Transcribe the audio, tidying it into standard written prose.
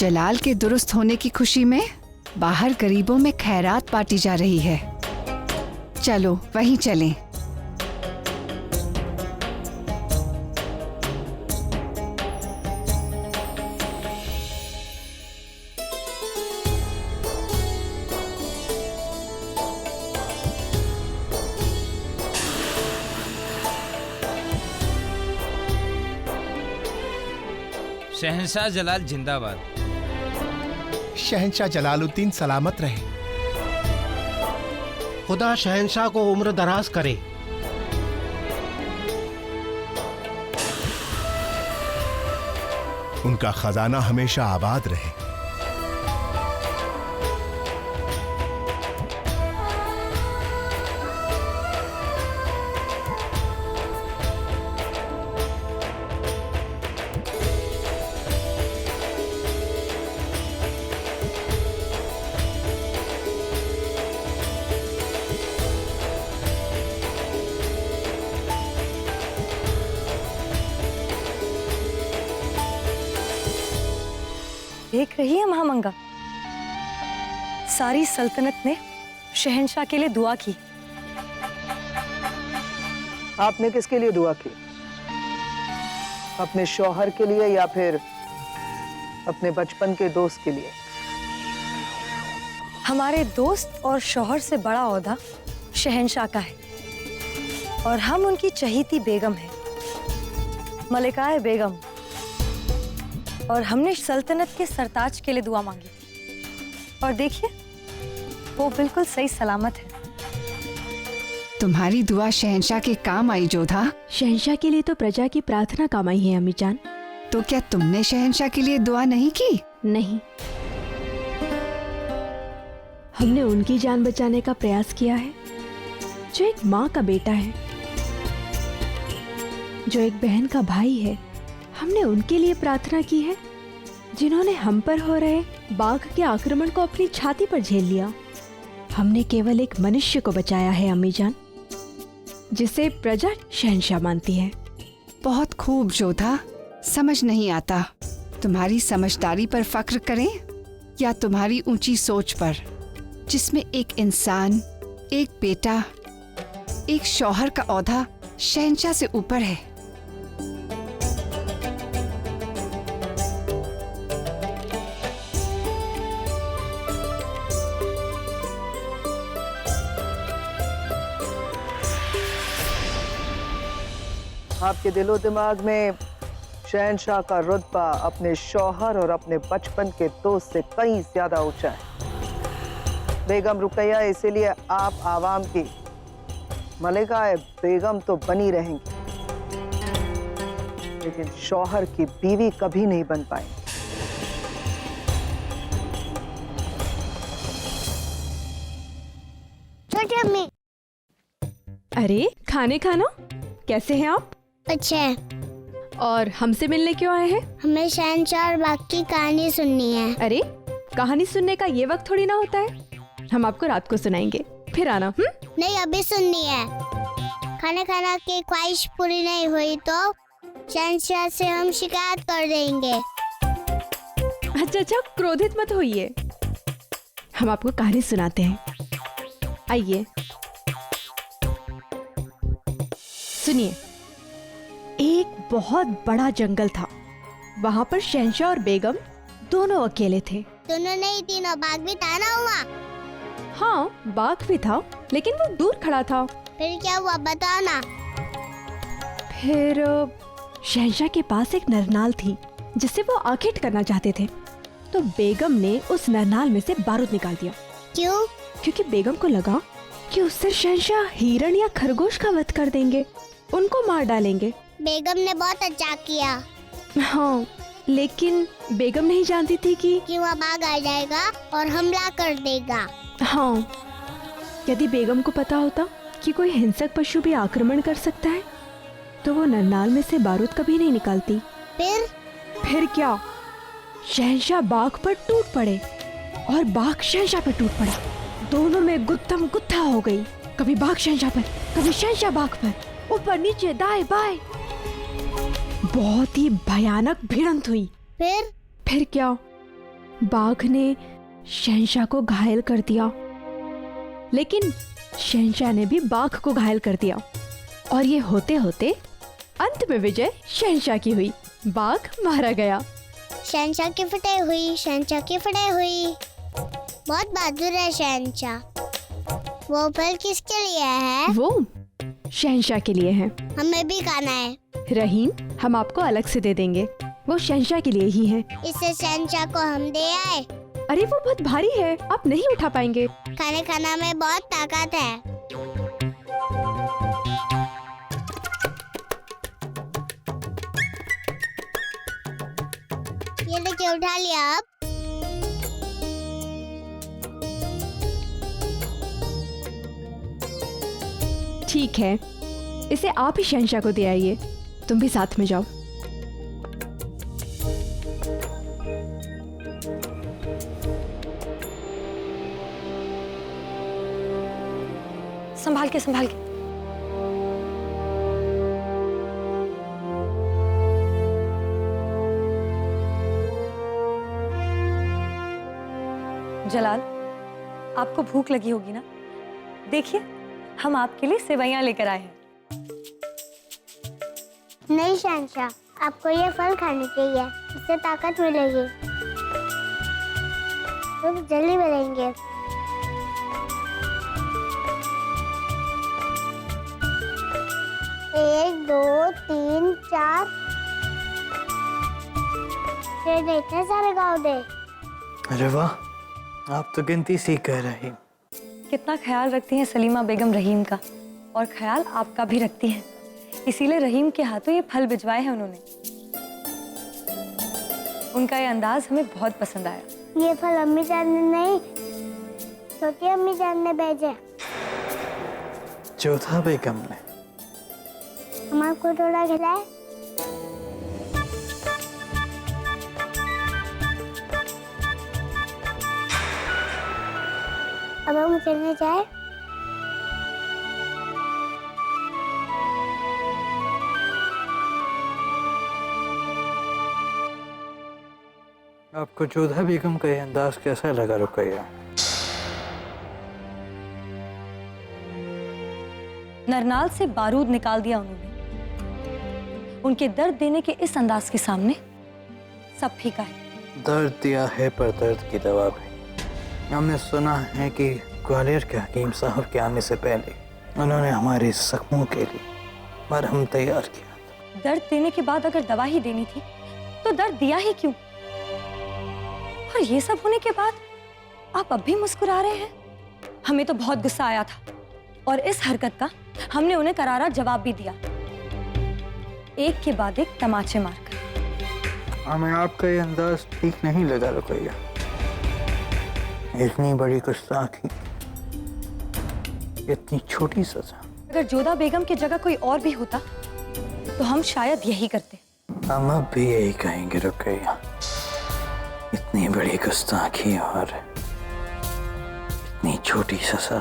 जलाल के दुरुस्त होने की खुशी में बाहर गरीबों में खैरात बांटी जा रही है। चलो वहीं चलें। शहंशाह जलाल जिंदाबाद। शहंशाह जलालुद्दीन सलामत रहे। खुदा शहंशाह को उम्र दराज करे। उनका खजाना हमेशा आबाद रहे। देख रही है महामंगा, सारी सल्तनत ने शहंशाह के लिए दुआ की। आपने किसके लिए दुआ की? अपने शौहर के लिए या फिर अपने बचपन के दोस्त के लिए? हमारे दोस्त और शौहर से बड़ा ओहदा शहंशाह का है और हम उनकी चहीती बेगम हैं, मलिकाए बेगम। और हमने सल्तनत के सरताज के लिए दुआ मांगी और देखिए वो बिल्कुल सही सलामत है। तुम्हारी दुआ शहंशाह के काम आई जोधा। शहंशाह के लिए तो प्रजा की प्रार्थना काम आई है अम्मी जान। तो क्या तुमने शहंशाह के लिए दुआ नहीं की? नहीं, हमने उनकी जान बचाने का प्रयास किया है जो एक माँ का बेटा है, जो एक बहन का भाई है। हमने उनके लिए प्रार्थना की है जिन्होंने हम पर हो रहे बाघ के आक्रमण को अपनी छाती पर झेल लिया। हमने केवल एक मनुष्य को बचाया है अम्मी जान, जिसे प्रजा शहंशाह मानती है। बहुत खूब जोधा। समझ नहीं आता तुम्हारी समझदारी पर फख्र करें या तुम्हारी ऊंची सोच पर, जिसमें एक इंसान, एक बेटा, एक शौहर का ओहदा शहंशाह से ऊपर है। आपके दिलो दिमाग में शहंशाह का रुतबा अपने शौहर और अपने बचपन के दोस्त से कहीं ज्यादा ऊंचा है। बेगम रुकैया इसीलिए आप आवाम की मलिकाए बेगम तो बनी रहेंगी, लेकिन शौहर की बीवी कभी नहीं बन पाएंगी। छोटी अम्मी। अरे खाने खाना, कैसे हैं आप? अच्छा है। और हमसे मिलने क्यों आए हैं? हमें शहंशाह और बाघ की कहानी सुननी है। अरे कहानी सुनने का ये वक्त थोड़ी ना होता है, हम आपको रात को सुनाएंगे, फिर आना। नहीं, अभी सुननी है। खाना खाना की ख्वाहिश पूरी नहीं हुई तो शहंशाह से हम शिकायत कर देंगे। अच्छा, क्रोधित मत होइए, हम आपको कहानी सुनाते हैं। आइए सुनिए। एक बहुत बड़ा जंगल था, वहाँ पर शहंशाह और बेगम दोनों अकेले थे। दोनों नहीं, तीनों। बाघ भी था ना वहाँ? हाँ, बाघ भी था, लेकिन वो दूर खड़ा था। फिर क्या हुआ, बताओ ना। फिर शहंशाह के पास एक नरनाल थी जिससे वो आखेट करना चाहते थे, तो बेगम ने उस नरनाल में से बारूद निकाल दिया। क्यों? क्योंकि बेगम को लगा कि उससे शहंशाह हिरण या खरगोश का वध कर देंगे, उनको मार डालेंगे। बेगम ने बहुत अच्छा किया। हाँ, लेकिन बेगम नहीं जानती थी कि वहाँ बाघ आ जाएगा और हमला कर देगा। हाँ, यदि बेगम को पता होता कि कोई हिंसक पशु भी आक्रमण कर सकता है तो वो नरनाल में से बारूद कभी नहीं निकालती। फिर क्या, शहंशाह बाघ पर टूट पड़े और बाघ शहंशाह पर टूट पड़ा। दोनों में गुत्थम गुत्था हो गई, कभी बाघ शहंशाह पर, कभी शहंशाह बाघ पर, ऊपर नीचे दाएं बाएं। बहुत ही भयानक भिड़ंत हुई। फिर क्या, बाघ ने शहंशाह को घायल कर दिया, लेकिन शहंशाह ने भी बाघ को घायल कर दिया और ये होते होते अंत में विजय शहंशाह की हुई। बाघ मारा गया। शहंशाह की फटाई हुई, शहंशाह की फटाई हुई। बहुत बहादुर है शहंशाह। वो फल किसके लिए है? वो शहंशाह के लिए है। हमें भी खाना है। रहीम, हम आपको अलग से दे देंगे, वो शहंशाह के लिए ही है। इससे शहंशाह को हम दे आए। अरे वो बहुत भारी है, आप नहीं उठा पाएंगे। खाने खाना में बहुत ताकत है। ये देखिए, उठा लिया। अब ठीक है, इसे आप ही शहंशाह को दे आइए। तुम भी साथ में जाओ। संभाल के, संभाल के। जलाल, आपको भूख लगी होगी ना? देखिए, हम आपके लिए सेवैयां लेकर आए हैं। नहीं शहंशाह, आपको ये फल खाने चाहिए, इससे ताकत मिलेगी। तुम जल्दी बढ़ेंगे। एक, दो, तीन, चार, इतने सारे गाँव दे। अरे वाह, आप तो गिनती सीख गए रहीम। कितना ख्याल रखती हैं सलीमा बेगम रहीम का, और ख्याल आपका भी रखती हैं। इसीलिए रहीम के हाथों ये फल भिजवाए हैं उन्होंने। उनका ये अंदाज हमें बहुत पसंद आया। ये फल अम्मी जान ने नहीं, छोटी अम्मी जान ने भेजे। जोधा बेगम ने। हम आपको थोड़ा खिलाए? अब हम चलने जाए? आपको जोधा बेगम का ये अंदाज कैसा लगा रुकैया? नरनाल से बारूद निकाल दिया उन्होंने। उनके दर्द देने के इस अंदाज के सामने सब फीका है। दर्द दिया है पर दर्द की दवा भी। हमने सुना है कि ग्वालियर के हकीम साहब के आने से पहले उन्होंने हमारे जख्मों के लिए मरहम तैयार किया। दर्द देने के बाद अगर दवा ही देनी थी तो दर्द दिया ही क्यों? और ये सब होने के बाद आप अब भी मुस्कुरा रहे हैं। हमें तो बहुत गुस्सा आया था और इस हरकत का हमने उन्हें करारा जवाब भी दिया, एक के बाद एक तमाचे मारकर। हमें आपका ये अंदाज ठीक नहीं लगा रुकैया। इतनी बड़ी गुस्ताखी, इतनी छोटी सजा। अगर जोधा बेगम की जगह कोई और भी होता तो हम शायद यही करते। हम अब भी यही कहेंगे रुकैया। इतनी बड़ी गुस्ताखी और इतनी छोटी सजा।